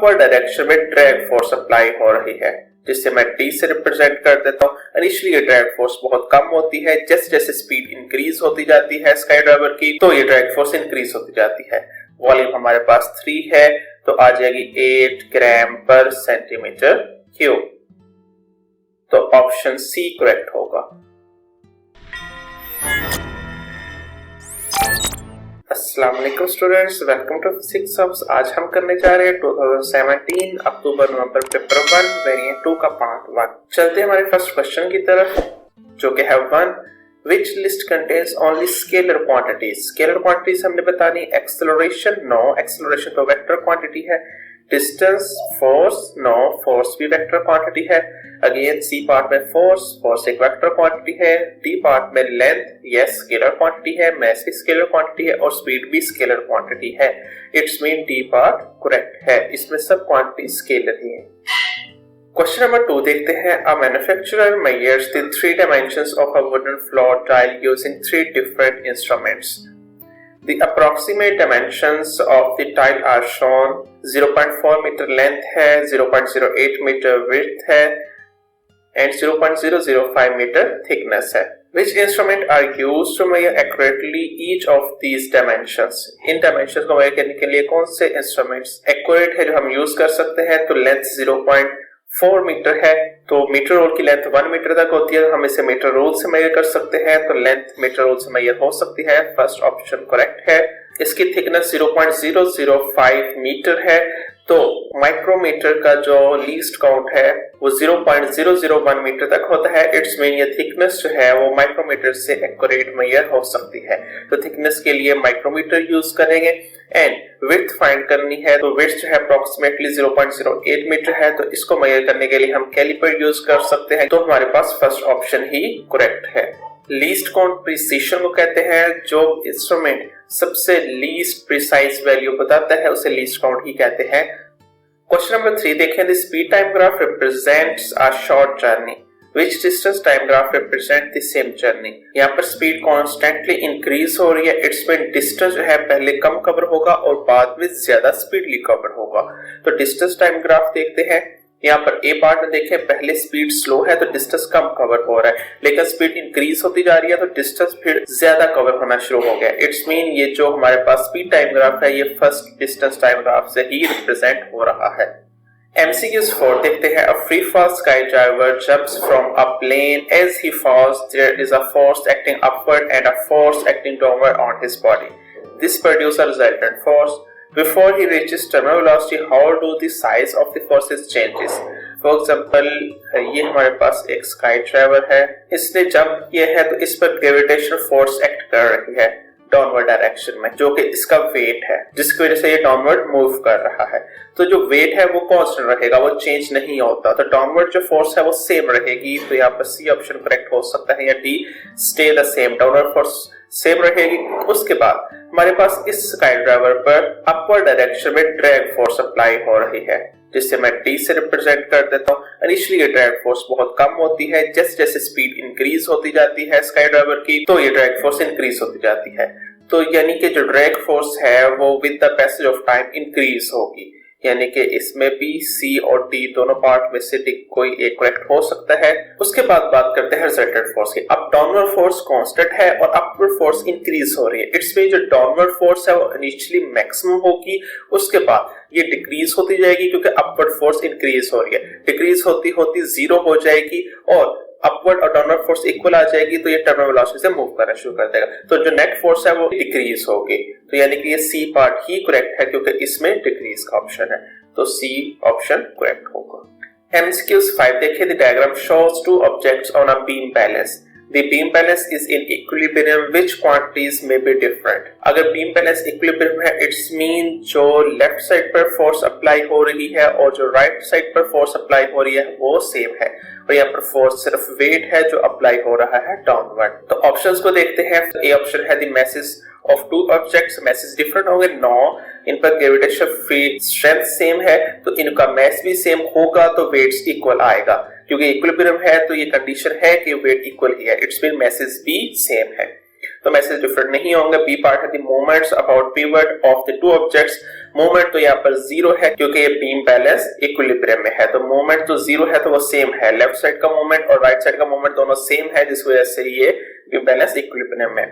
Upward direction में drag force apply हो रही है, जिससे मैं D से रिप्रेजेंट कर देता हूँ। इनिशियली ये ड्रैग फोर्स बहुत कम होती है, जैसे जैसे स्पीड इंक्रीज होती जाती है स्काई ड्राइवर की, तो ये ड्रैग फोर्स इंक्रीज होती जाती है। वॉल्यूम हमारे पास 3 है, तो आ जाएगी 8 ग्राम पर सेंटीमीटर क्यूब। तो ऑप्शन सी करेक्ट होगा। अस्सलाम वालेकुम students, welcome to physics hubs. आज हम करने जा रहे हैं 2017 अक्टूबर नवंबर पेपर 1 वेरिएंट 2 का पार्ट 1। चलते हैं हमारे फर्स्ट क्वेश्चन की तरफ, जो कि है 1 which list contains only scalar quantities। Scalar quantities हमने बतानी। एक्सेलरेशन नो, एक्सेलरेशन तो वेक्टर क्वांटिटी है। डिस्टेंस फोर्स नो, फोर्स भी वेक्टर क्वांटिटी है। अगेन सी पार्ट में फोर्स, फोर्स एक वेक्टर क्वांटिटी है। डी पार्ट में लेंथ, यस स्केलर क्वांटिटी है। मैस भी स्केलर क्वांटिटी है और स्पीड भी स्केलर क्वांटिटी है। It's mean D part correct है, इसमें सब क्वांटिटी स्केलर ही है। क्वेश्चन नंबर 2 देखते हैं। A manufacturer measures the 3 dimensions of a wooden floor tile using 3 different instruments. The approximate dimensions of the tile are shown। 0.4 metre length है, 0.08 metre width है and 0.005 metre thickness है। Which instrument are used to measure accurately each of these dimensions? In dimensions को measure करने के लिए कौन से instruments accurate है जो हम यूज कर सकते हैं? तो लेंथ 0.4 मीटर है, तो मीटर रोल की लेंथ 1 मीटर तक होती है, हम इसे मीटर रोल से मेजर कर सकते हैं, तो लेंथ मीटर रोल से मेजर हो सकती है। फर्स्ट ऑप्शन करेक्ट है। इसकी थिकनेस 0.005 मीटर है, तो माइक्रोमीटर का जो लीस्ट काउंट है वो 0.001 मीटर तक होता है। इट्स मीन ये थिकनेस जो है वो माइक्रोमीटर से एक्यूरेट मेजर हो सकती है, तो थिकनेस के लिए माइक्रोमीटर यूज करेंगे। एंड विड्थ फाइंड करनी है, तो विड्थ जो है अप्रोक्सीमेटली 0.08 मीटर है, तो इसको मेजर करने के लिए हम कैलिपर यूज कर सकते हैं। तो हमारे पास फर्स्ट ऑप्शन ही करेक्ट है। लीस्ट काउंट प्रिसीशन को कहते हैं, जो इंस्ट्रूमेंट सबसे लीस्ट प्रिसाइज वैल्यू बताता है उसे लीस्ट काउंट ही कहते हैं। क्वेश्चन नंबर 3 देखें। The speed time graph represents a short journey. Which distance time graph represent the same journey? यहाँ पर स्पीड कॉन्स्टेंटली इंक्रीज हो रही है। इट्स मीन डिस्टेंस जो है पहले कम कवर होगा और बाद में ज्यादा स्पीडली कवर होगा। तो डिस्टेंस टाइम ग्राफ देखते हैं। यहाँ पर ए पार्ट में देखें, पहले स्पीड स्लो है तो डिस्टेंस कम कवर हो रहा है, लेकिन स्पीड इंक्रीज होती जा रही है तो डिस्टेंस फिर ज्यादा कवर होना शुरू हो गया। इट्स मीन ये जो हमारे पास स्पीड टाइम ग्राफ है ये फर्स्ट डिस्टेंस टाइम ग्राफ से ही रिप्रेजेंट हो रहा है। MCQs 4 देखते हैं। A free fall skydiver jumps from a plane. As he falls, there is a force acting upward and a force acting downward on his body. This produces a resultant force. Before he reaches terminal velocity, how do the size of the forces changes? For example, ये हमारे पास एक sky driver है, इसने jump किया है तो इस पर ग्रेविटेशनल फोर्स एक्ट कर रही है डाउनवर्ड डायरेक्शन में, जो कि इसका वेट है, जिसकी वजह से ये डाउनवर्ड मूव कर रहा है। तो जो वेट है वो कांस्टेंट रहेगा, वो चेंज नहीं होता, तो डाउनवर्ड जो फोर्स है वो सेम रहेगी। तो यहाँ पर सी ऑप्शन करेक्ट हो सकता है, या D stay the same, downward force same रहेगी। उसके बाद हमारे पास इस स्काई ड्राइवर पर अपवर्ड डायरेक्शन में ड्रैग फोर्स अप्लाई हो रही है, जिससे मैं डी से रिप्रेजेंट कर देता हूँ। इनिशियली ये ड्रैग फोर्स बहुत कम होती है, जैसे जैसे स्पीड इंक्रीज होती जाती है स्काई ड्राइवर की, तो ये ड्रैग फोर्स इंक्रीज होती जाती है। तो यानी कि जो ड्रैग फोर्स है वो with the passage of time increase होगी, यानी कि इसमें भी सी और डी दोनों पार्ट में से कोई एक करेक्ट हो सकता है। उसके बाद बात करते हैं रिजल्टेंट फोर्स की। अब डाउनवर्ड फोर्स कांस्टेंट है और अपवर्ड फोर्स इंक्रीज हो रही है। इट्स मीन जो डाउनवर्ड फोर्स है वो इनिशियली मैक्सिमम होगी, उसके बाद ये डिक्रीज होती जाएगी क्योंकि अपवर्ड फोर्स इंक्रीज हो रही है। डिक्रीज होती होती जीरो हो जाएगी और अपवर्ड और डाउनवर्ड फोर्स इक्वल आ जाएगी, तो ये टर्मिनल वेलोसिटी से मूव करना शुरू कर देगा। तो जो नेट फोर्स है वो डिक्रीज होगी, तो यानी कि ये सी पार्ट ही करेक्ट है क्योंकि इसमें डिक्रीज का ऑप्शन है, तो सी ऑप्शन करेक्ट होगा। MCQs 5 देखिए। The diagram shows two objects on a beam balance. The beam balance is in equilibrium. Which quantities may be different? अगर beam balance equilibrium है, it's mean जो left side पर force apply हो रही है और जो right side पर force apply हो रही है वो same है, और यहाँ पर force सिर्फ weight है जो apply हो रहा है downward। तो options को देखते हैं। A option है the masses of two objects, masses different होंगे, no, इन पर gravitational field strength same है, तो इनका mass भी same होगा, तो weights equal आएगा। क्योंकि इक्विलिब्रियम है तो ये कंडीशन है कि वेट इक्वल ही है, इट्स मीन मैसेज भी सेम है। तो मैसेज डिफरेंट नहीं होंगे। बी पार्ट है the moments about pivot of the two objects. Moment तो यहाँ पर 0 है क्योंकि ये बीम बैलेंस इक्विलिब्रियम में है, तो मोमेंट तो 0 है तो वो सेम है। लेफ्ट साइड का मोमेंट और राइट साइड का मोमेंट दोनों सेम है, जिस वजह से ये बीम बैलेंस इक्विलिब्रियम में,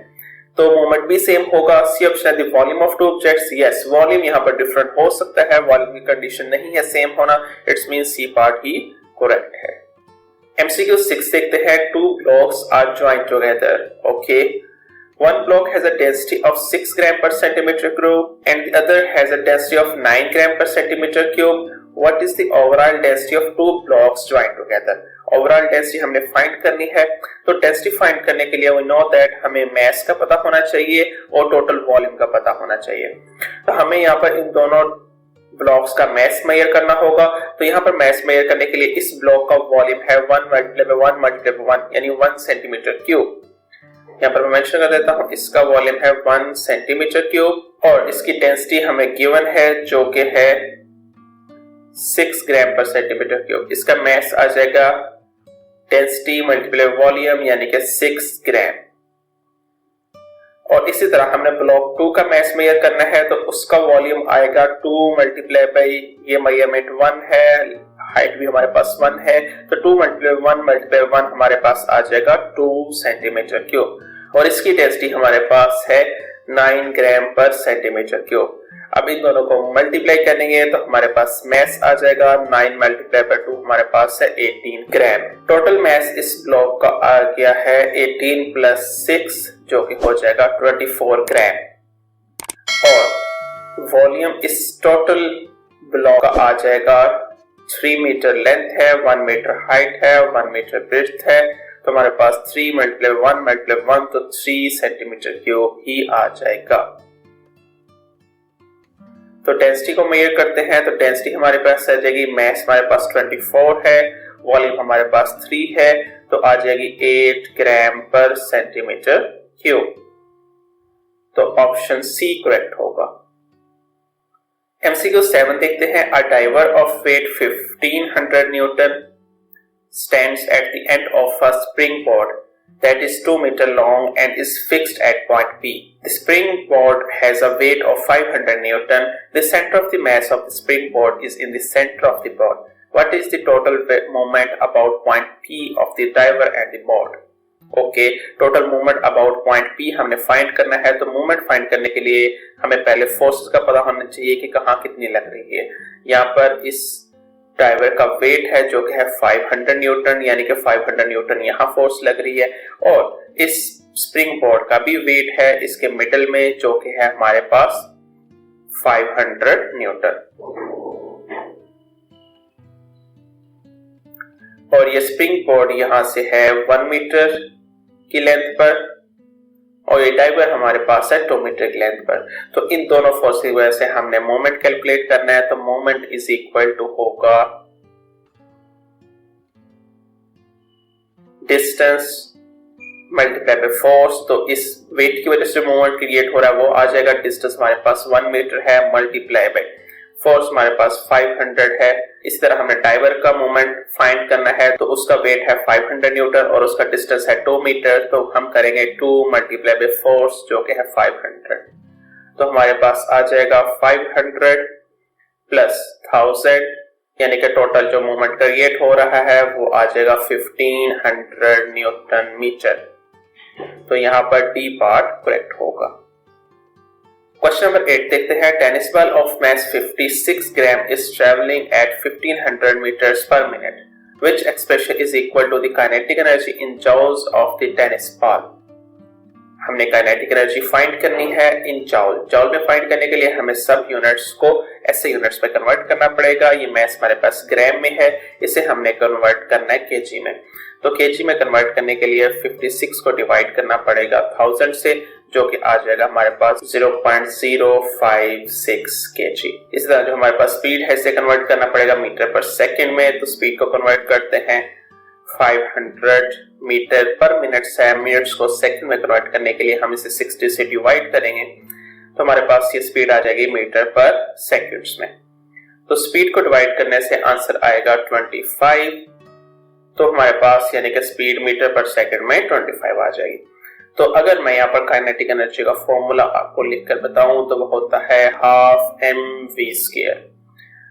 तो मोमेंट भी सेम होगा। सी ऑप्शन है the volume of two objects. Yes, volume यहाँ पर डिफरेंट हो सकता है, वॉल्यूम की कंडीशन नहीं है सेम होना, इट्स मीन सी पार्ट ही करेक्ट है। MCQ 6 देखते हैं। Two blocks are joint together. Okay, one block has a density of 6 gram per centimeter cube and the other has a density of 9 gram per centimeter cube. What is the overall density of two blocks joined together? Overall density हमने find करनी है, तो density find करने के लिए we know that हमें mass का पता होना चाहिए और टोटल वॉल्यूम का पता होना चाहिए। तो हमें यहाँ पर इन दोनों ब्लॉक्स का मैस मेजर करना होगा। तो यहाँ पर मैस मेजर करने के लिए इस ब्लॉक का वॉल्यूम है 1 मल्टीप्लाई बाय 1 मल्टीप्लाई बाय 1 यानी 1 सेंटीमीटर क्यूब। यहाँ पर मैं मेंशन कर देता हूँ, इसका वॉल्यूम है 1 सेंटीमीटर क्यूब और इसकी डेंसिटी हमें गिवन है जो कि है 6 ग्राम पर सेंटीमीटर क्यूब। इसका मैस आ जाएगा डेंसिटी मल्टीप्लाई वॉल्यूम यानी कि 6 ग्राम। और इसी तरह हमने ब्लॉक 2 का मैस मेजर करना है, तो उसका वॉल्यूम आएगा 2 मल्टीप्लाई बाई ये मेजरमेंट 1 है, हाइट भी हमारे पास 1 है, तो 2 मल्टीप्लाई 1 मल्टीप्लाई 1 हमारे पास आ जाएगा 2 सेंटीमीटर क्यूब और इसकी डेंसिटी हमारे पास है 9 ग्राम पर सेंटीमीटर क्यूब। अब इन दोनों को मल्टीप्लाई करेंगे तो हमारे पास मैस आ जाएगा 9 मल्टीप्लाई बाय 2 हमारे पास है 18 ग्राम। टोटल मैस इस ब्लॉक का आ गया है 18 प्लस 6 जो कि हो जाएगा 24 ग्राम और वॉल्यूम इस टोटल ब्लॉक का आ जाएगा 3 मीटर लेंथ है, 1 मीटर हाइट है, 1 मीटर ब्रेड्थ है, तो हमारे पास 3 मल्टीप्लाई 1 मल्टीप्लाई 1 तो 3 सेंटीमीटर क्यूब ही आ जाएगा। तो डेंसिटी को मेजर करते हैं, तो डेंसिटी हमारे पास आ जाएगी, मैस हमारे पास 24 है, वॉल्यूम हमारे पास 3 है, तो आ जाएगी 8 ग्राम पर सेंटीमीटर क्यूब। तो ऑप्शन सी करेक्ट होगा। MCQ 7 देखते हैं। A diver of weight 1500 Newton stands at the end of a springboard that is 2 meter long and is fixed at point B. The springboard has a weight of 500 Newton. The center of the mass of the springboard is in the center of the board. What is the total moment about point P of the diver and the board? Okay, total movement about point P हमने find करना है, तो movement find करने के लिए हमें पहले force का पता होना चाहिए कि कहाँ कितनी लग रही है। यहाँ पर इस डाइवर का वेट है जो कि है 500 न्यूटन यानी कि 500 न्यूटन यहाँ फोर्स लग रही है और इस स्प्रिंग बोर्ड का भी वेट है इसके मिडल में जो कि है हमारे पास 500 न्यूटन और ये स्प्रिंग बोर्ड यहां से है 1 मीटर की लेंथ पर और ये डाइवर हमारे पास है 2 मीटर की लेंथ पर। तो इन दोनों फोर्स की वजह से हमने मोमेंट कैलकुलेट करना है, तो मोमेंट इज इक्वल टू होगा डिस्टेंस मल्टीप्लाई बाय फोर्स। तो इस वेट की वजह से मोमेंट क्रिएट हो रहा है वो आ जाएगा, डिस्टेंस हमारे पास 1 मीटर है मल्टीप्लाई बाय फोर्स हमारे पास 500 है। इस तरह हमें डाइवर का मोमेंट फाइंड करना है, तो उसका वेट है 500 न्यूटन और उसका डिस्टेंस है 2 मीटर, तो हम करेंगे 2 मल्टीप्लाई बाय फोर्स जो कि है 500। तो हमारे पास आ जाएगा 500 प्लस 1000 यानी कि टोटल जो मोमेंट क्रिएट हो रहा है वो आ जाएगा 1500 न्यूटन मीटर। तो यहाँ पर डी पार्ट करेक्ट होगा। क्वेश्चन नंबर 8 देखते हैं। Tennis ball of mass 56 gram is travelling at 1500 metres per minute, which expression is equal to the kinetic energy in joules of the tennis ball. हमने kinetic energy find करनी है in joule. Joule में find करने के लिए हमें सब units को ऐसे यूनिट्स में कन्वर्ट करना पड़ेगा। ये मैस हमारे पास ग्राम में है, इसे हमने कन्वर्ट करना है केजी में। तो केजी में कन्वर्ट करने के लिए 56 को डिवाइड करना पड़ेगा 1000 से, जो कि आ जाएगा हमारे पास 0.056 केजी। इस तरह जो हमारे पास स्पीड है इसे कन्वर्ट करना पड़ेगा मीटर पर सेकंड में, तो स्पीड को कन्वर्ट करते हैं 500 मीटर पर मिनट से। मिनट्स को सेकंड में कन्वर्ट करने के लिए हम इसे 60 से डिवाइड करेंगे, तो हमारे पास ये स्पीड आ जाएगी मीटर पर सेकंड्स में। तो स्पीड को डिवाइड करने से आंसर आएगा 25, तो हमारे पास यानी कि स्पीड मीटर पर सेकंड में 25 आ जाएगी। तो अगर मैं यहाँ पर काइनेटिक एनर्जी का फॉर्मूला आपको लिखकर बताऊं तो वो होता है हाफ mv²।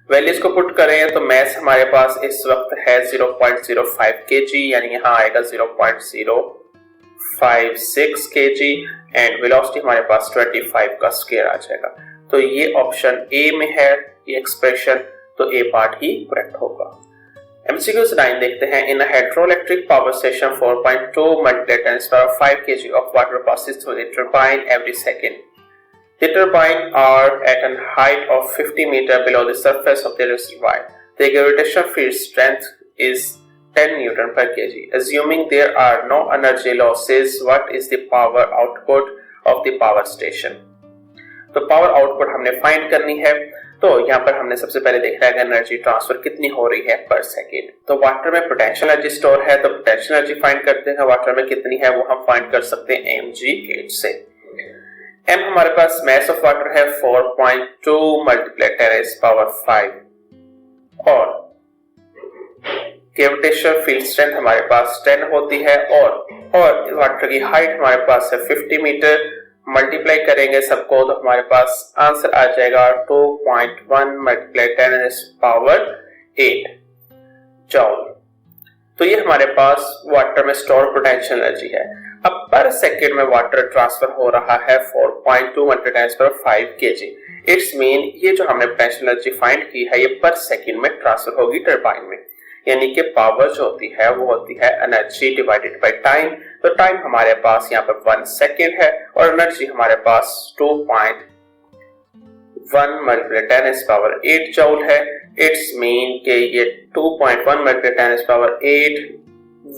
वैल्यूज को पुट करें तो मास हमारे पास इस वक्त है 0.05 kg, यानी यहाँ आएगा 0.056 kg एंड वेलोसिटी हमारे पास 25 का स्क्वायर आ जाएगा। तो ये ऑप्शन ए में है ये एक्सप्रेशन, तो ए पार्ट ही करेक्ट होगा। MCQ 9 देखते हैं। In hydroelectric power station 4.2 multiplied times power 5 kg of water passes through the turbine every second. The turbine are at a height of 50 meters below the surface of the reservoir. The gravitational field strength is 10 Newton per kg. Assuming there are no energy losses, what is the power output of the power station? तो power output हमने find करनी है। तो यहाँ पर हमने सबसे पहले देखना है कि एनर्जी ट्रांसफर कितनी हो रही है पर सेकेंड। तो वाटर में पोटेंशियल एनर्जी स्टोर है, तो पोटेंशियल एनर्जी फाइंड करते हैं। वाटर में कितनी है वो हम फाइंड कर सकते हैं mg8 से। m हमारे पास मास ऑफ वाटर है 4.2 multiplied 10⁵ और ग्रेविटेशनल फील्ड स्ट्रेंथ हमारे पास 10 होती है और वाटर की हाइट हमारे पास है 50 मीटर। मल्टीप्लाई करेंगे सबको तो हमारे पास आंसर आ जाएगा 2.1 multiplied 10⁸ जूल। तो ये हमारे पास वाटर में स्टोर पोटेंशियल एनर्जी है। अब पर सेकेंड में वाटर ट्रांसफर हो रहा है 4.2 multiplied 10⁵ kg। इट्स मीन ये जो हमने पोटेंशियल एनर्जी फाइंड की है ये पर सेकेंड में ट्रांसफर होगी टरबाइन में, यानी कि पावर जो होती है वो होती है एनर्जी डिवाइडेड बाय टाइम। तो टाइम हमारे पास यहाँ पर 1 सेकेंड है और एनर्जी हमारे पास 2.1 multiplied 10⁸ जूल है। इट्स मीन कि ये 2.1 multiplied 10⁸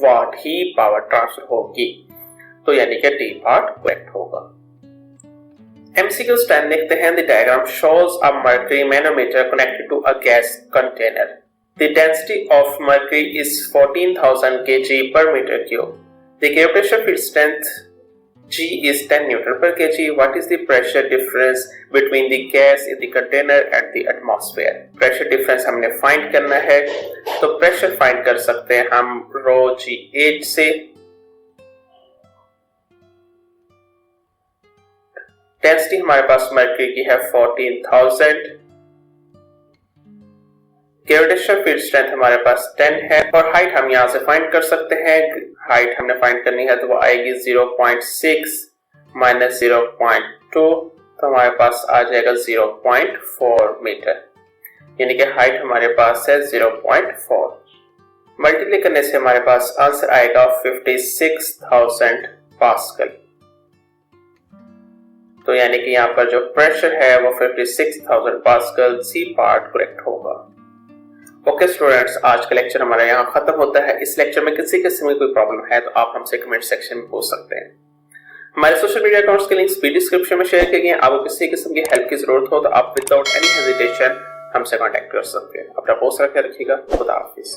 वाट ही पावर ट्रांसफर होगी, तो यानी कि डी पार्ट करेक्ट होगा। MCQ 10 देखते हैं। The diagram shows a mercury manometer connected to a gas container. The density of mercury is 14,000 kg per meter cube. The gravitational field strength G is 10 Newton per kg. What is the pressure difference between the gas in the container and the atmosphere? Pressure difference हमने find करना है, तो pressure find कर सकते हैं हम ρgh से। Density हमारे पास mercury की है 14,000। ग्रेविटेशनल फील्ड स्ट्रेंथ हमारे पास 10 है और हाइट हम यहाँ से फाइंड कर सकते हैं। हाइट हमने फाइंड करनी है तो वो आएगी 0.6 माइनस 0.2, तो हमारे पास आ जाएगा 0.4 मीटर, यानी कि हाइट हमारे पास है 0.4। मल्टीप्लाई करने से हमारे पास आंसर आएगा 56,000 पास्कल। तो यानी कि यहाँ पर जो प्रेशर है वो 56,000 पास्कल, सी पार्ट करेक्ट होगा। ओके स्टूडेंट्स, आज का लेक्चर हमारा यहाँ खत्म होता है। इस लेक्चर में किसी किस्म की कोई प्रॉब्लम है तो आप हमसे कमेंट सेक्शन में पूछ सकते हैं। हमारे सोशल मीडिया अकाउंट्स के लिंक्स भी डिस्क्रिप्शन में शेयर किए गए हैं। आपको किसी किस्म की हेल्प की जरूरत हो तो आप विदाउट एनी हेजिटेशन हमसे कांटेक्ट कर सकते हैं। अपना पोस्ट रखे रखिएगा। खुदा हाफिज।